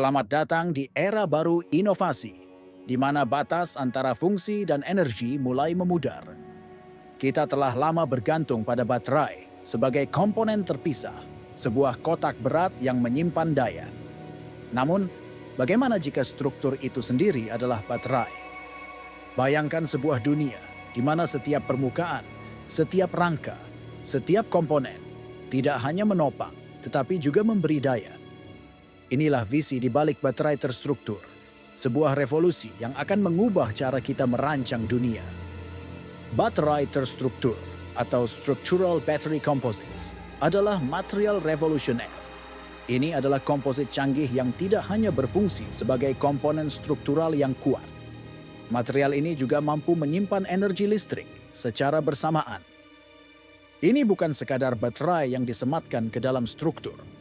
Selamat datang di era baru inovasi, di mana batas antara fungsi dan energi mulai memudar. Kita telah lama bergantung pada baterai sebagai komponen terpisah, sebuah kotak berat yang menyimpan daya. Namun, bagaimana jika struktur itu sendiri adalah baterai? Bayangkan sebuah dunia di mana setiap permukaan, setiap rangka, setiap komponen tidak hanya menopang, tetapi juga memberi daya. Inilah visi di balik baterai terstruktur, sebuah revolusi yang akan mengubah cara kita merancang dunia. Baterai terstruktur atau Structural Battery Composites adalah material revolusioner. Ini adalah komposit canggih yang tidak hanya berfungsi sebagai komponen struktural yang kuat. Material ini juga mampu menyimpan energi listrik secara bersamaan. Ini bukan sekadar baterai yang disematkan ke dalam struktur.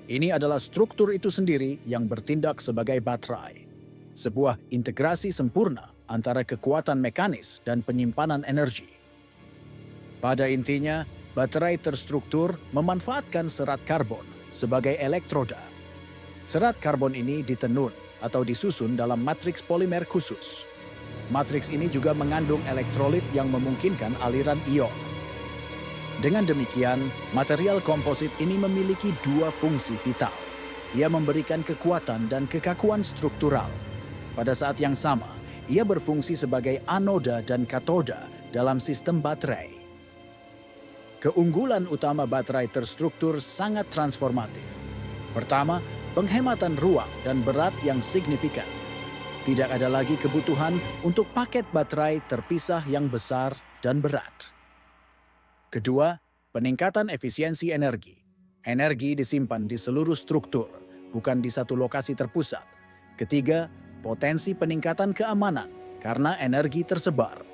Ini adalah struktur itu sendiri yang bertindak sebagai baterai. Sebuah integrasi sempurna antara kekuatan mekanis dan penyimpanan energi. Pada intinya, baterai terstruktur memanfaatkan serat karbon sebagai elektroda. Serat karbon ini ditenun atau disusun dalam matriks polimer khusus. Matriks ini juga mengandung elektrolit yang memungkinkan aliran ion. Dengan demikian, material komposit ini memiliki dua fungsi vital. Ia memberikan kekuatan dan kekakuan struktural. Pada saat yang sama, ia berfungsi sebagai anoda dan katoda dalam sistem baterai. Keunggulan utama baterai terstruktur sangat transformatif. Pertama, penghematan ruang dan berat yang signifikan. Tidak ada lagi kebutuhan untuk paket baterai terpisah yang besar dan berat. Kedua, peningkatan efisiensi energi. Energi disimpan di seluruh struktur, bukan di satu lokasi terpusat. Ketiga, potensi peningkatan keamanan karena energi tersebar.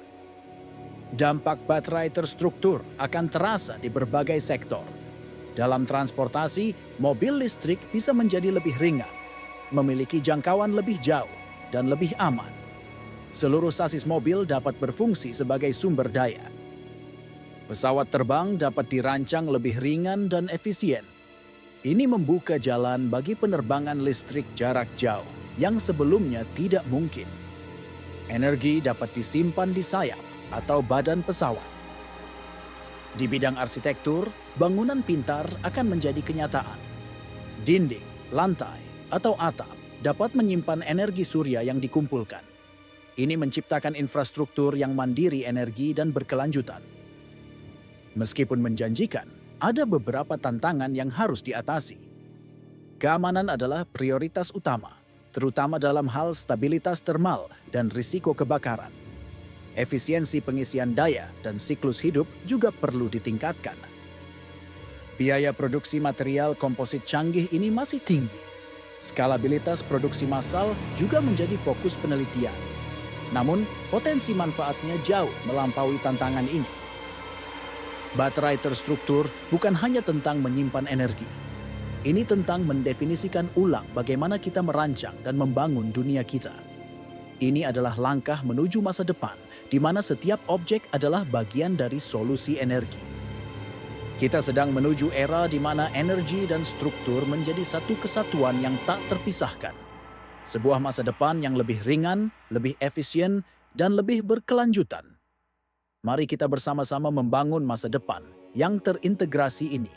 Dampak baterai terstruktur akan terasa di berbagai sektor. Dalam transportasi, mobil listrik bisa menjadi lebih ringan, memiliki jangkauan lebih jauh, dan lebih aman. Seluruh sasis mobil dapat berfungsi sebagai sumber daya. Pesawat terbang dapat dirancang lebih ringan dan efisien. Ini membuka jalan bagi penerbangan listrik jarak jauh yang sebelumnya tidak mungkin. Energi dapat disimpan di sayap atau badan pesawat. Di bidang arsitektur, bangunan pintar akan menjadi kenyataan. Dinding, lantai, atau atap dapat menyimpan energi surya yang dikumpulkan. Ini menciptakan infrastruktur yang mandiri energi dan berkelanjutan. Meskipun menjanjikan, ada beberapa tantangan yang harus diatasi. Keamanan adalah prioritas utama, terutama dalam hal stabilitas termal dan risiko kebakaran. Efisiensi pengisian daya dan siklus hidup juga perlu ditingkatkan. Biaya produksi material komposit canggih ini masih tinggi. Skalabilitas produksi massal juga menjadi fokus penelitian. Namun, potensi manfaatnya jauh melampaui tantangan ini. Baterai terstruktur bukan hanya tentang menyimpan energi. Ini tentang mendefinisikan ulang bagaimana kita merancang dan membangun dunia kita. Ini adalah langkah menuju masa depan, di mana setiap objek adalah bagian dari solusi energi. Kita sedang menuju era di mana energi dan struktur menjadi satu kesatuan yang tak terpisahkan. Sebuah masa depan yang lebih ringan, lebih efisien, dan lebih berkelanjutan. Mari kita bersama-sama membangun masa depan yang terintegrasi ini.